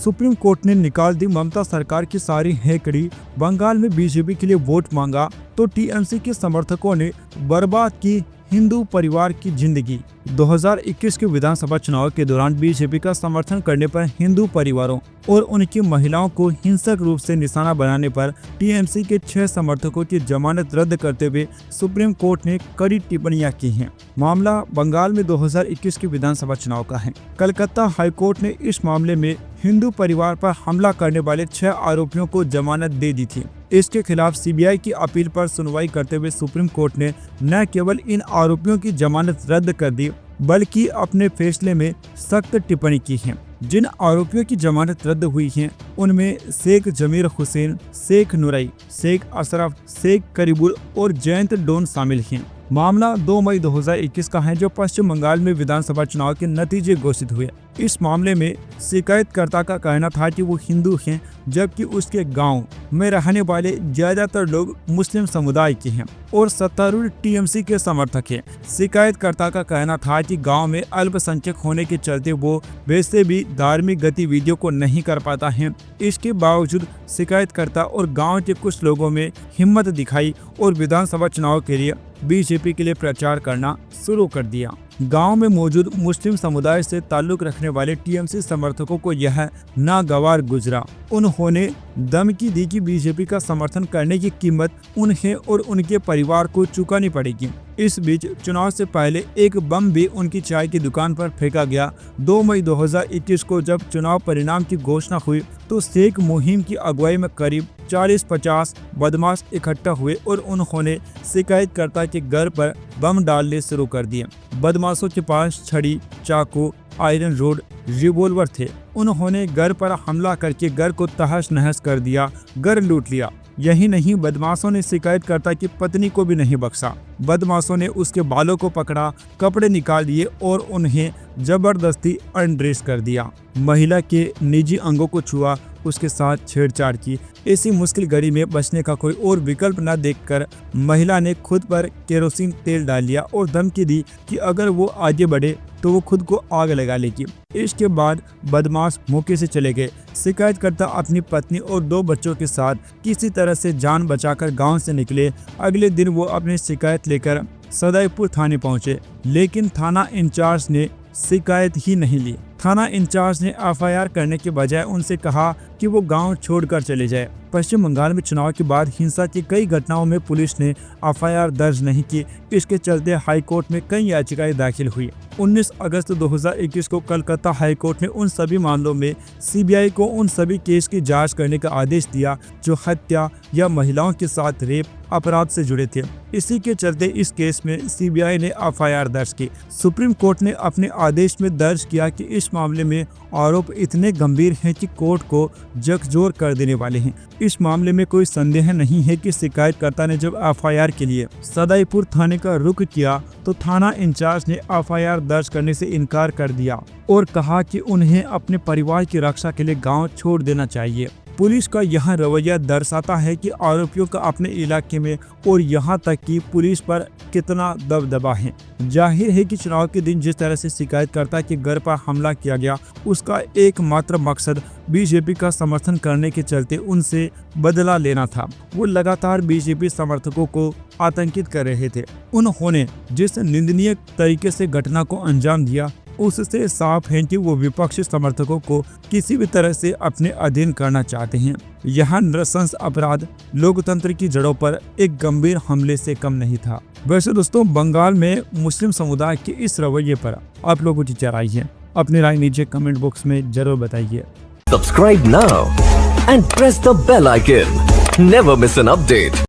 Supreme court ने निकाल दी ममता सरकार की सारी हैकड़ी, बंगाल में बीजेपी के लिए वोट मांगा तो टीएमसी के समर्थकों ने बर्बाद की हिंदू परिवार की जिंदगी। 2021 के विधानसभा चुनाव के दौरान बीजेपी का समर्थन करने पर हिंदू परिवारों और उनकी महिलाओं को हिंसक रूप से निशाना बनाने पर टीएमसी के 6 समर्थकों की जमानत रद्द करते हुए सुप्रीम कोर्ट ने कड़ी टिप्पणियां की हैं। मामला बंगाल में 2021 के विधानसभा चुनाव का है। कलकत्ता हाईकोर्ट ने इस मामले में हिंदू परिवार पर हमला करने वाले 6 आरोपियों को जमानत दे दी थी। इसके खिलाफ सीबीआई की अपील पर सुनवाई करते हुए सुप्रीम कोर्ट ने न केवल इन आरोपियों की जमानत रद्द कर दी बल्कि अपने फैसले में सख्त टिप्पणी की है। जिन आरोपियों की जमानत रद्द हुई है उनमें शेख जमीर हुसैन, शेख नुरई, शेख अशरफ, शेख करीबुल और जयंत डोन शामिल हैं। मामला 2 मई 2021 का है, जो पश्चिम बंगाल में विधानसभा चुनाव के नतीजे घोषित हुए। इस मामले में शिकायतकर्ता का कहना था कि वो हिंदू हैं, जबकि उसके गांव में रहने वाले ज्यादातर लोग मुस्लिम समुदाय के हैं और सत्तारूढ़ टीएमसी के समर्थक हैं। शिकायतकर्ता का कहना था कि गांव में अल्पसंख्यक होने के चलते वो वैसे भी धार्मिक गतिविधियों को नहीं कर पाता है। इसके बावजूद शिकायतकर्ता और गाँव के कुछ लोगों में हिम्मत दिखाई और विधानसभा चुनाव के लिए बीजेपी के लिए प्रचार करना शुरू कर दिया। गांव में मौजूद मुस्लिम समुदाय से ताल्लुक रखने वाले टीएमसी समर्थकों को यह नागवार गुजरा। उन्होंने धमकी दी कि बीजेपी का समर्थन करने की कीमत उन्हें और उनके परिवार को चुकानी पड़ेगी। इस बीच चुनाव से पहले एक बम भी उनकी चाय की दुकान पर फेंका गया। 2 मई 2021 को जब चुनाव परिणाम की घोषणा हुई तो शेख मुहिम की अगुवाई में करीब 40-50 बदमाश इकट्ठा हुए और उन्होंने शिकायतकर्ता के घर पर बम डालने शुरू कर दिए। बदमाशों के पास छड़ी, चाकू, आयरन रोड, रिवॉल्वर थे। उन्होंने घर पर हमला करके घर को तहस नहस कर दिया, घर लूट लिया। यही नहीं, बदमाशों ने शिकायतकर्ता की पत्नी को भी नहीं बख्शा। बदमाशों ने उसके बालों को पकड़ा, कपड़े निकाल लिए और उन्हें जबरदस्ती अनड्रेस कर दिया। महिला के निजी अंगों को छुआ, उसके साथ छेड़छाड़ की। ऐसी मुश्किल घड़ी में बचने का कोई और विकल्प न देखकर महिला ने खुद पर केरोसिन तेल डाल लिया और धमकी दी कि अगर वो आगे बढ़े तो वो खुद को आग लगा लेगी। इसके बाद बदमाश मौके से चले गए। शिकायतकर्ता अपनी पत्नी और 2 बच्चों के साथ किसी तरह से जान बचाकर गांव से निकले। अगले दिन वो अपनी शिकायत लेकर सदैवपुर थाने पहुंचे, लेकिन थाना इंचार्ज ने शिकायत ही नहीं ली। थाना इंचार्ज ने एफआईआर करने के बजाय उनसे कहा कि वो गांव छोड़कर चले जाए। पश्चिम बंगाल में चुनाव के बाद हिंसा की कई घटनाओं में पुलिस ने एफआईआर दर्ज नहीं की। इसके चलते हाईकोर्ट में कई याचिकाएं दाखिल हुई। 19 अगस्त 2021 को कलकत्ता हाईकोर्ट ने उन सभी मामलों में सीबीआई को उन सभी केस की जांच करने का आदेश दिया जो हत्या या महिलाओं के साथ रेप अपराध से जुड़े थे। इसी के चलते इस केस में सीबीआई ने एफआईआर दर्ज की। सुप्रीम कोर्ट ने अपने आदेश में दर्ज किया कि इस मामले में आरोप इतने गंभीर हैं कि कोर्ट को झकझोर कर देने वाले हैं। इस मामले में कोई संदेह नहीं है कि शिकायतकर्ता ने जब एफआईआर के लिए सदैवपुर थाने का रुख किया तो थाना इंचार्ज ने एफआईआर दर्ज करने से इनकार कर दिया और कहा कि उन्हें अपने परिवार की रक्षा के लिए गांव छोड़ देना चाहिए। पुलिस का यह रवैया दर्शाता है कि आरोपियों का अपने इलाके में और यहाँ तक कि पुलिस पर कितना दबदबा है। जाहिर है कि चुनाव के दिन जिस तरह से शिकायतकर्ता के घर पर हमला किया गया, उसका एकमात्र मकसद बीजेपी का समर्थन करने के चलते उनसे बदला लेना था। वो लगातार बीजेपी समर्थकों को आतंकित कर रहे थे। उन्होंने जिस निंदनीय तरीके से घटना को अंजाम दिया, उससे साफ है कि वो विपक्षी समर्थकों को किसी भी तरह से अपने अधीन करना चाहते हैं। यह नृशंस अपराध लोकतंत्र की जड़ों पर एक गंभीर हमले से कम नहीं था। वैसे दोस्तों, बंगाल में मुस्लिम समुदाय के इस रवैये पर आप लोगों की क्या राय है? अपनी राय नीचे कमेंट बॉक्स में जरूर बताइए। Subscribe now and press the bell icon. Never miss an update.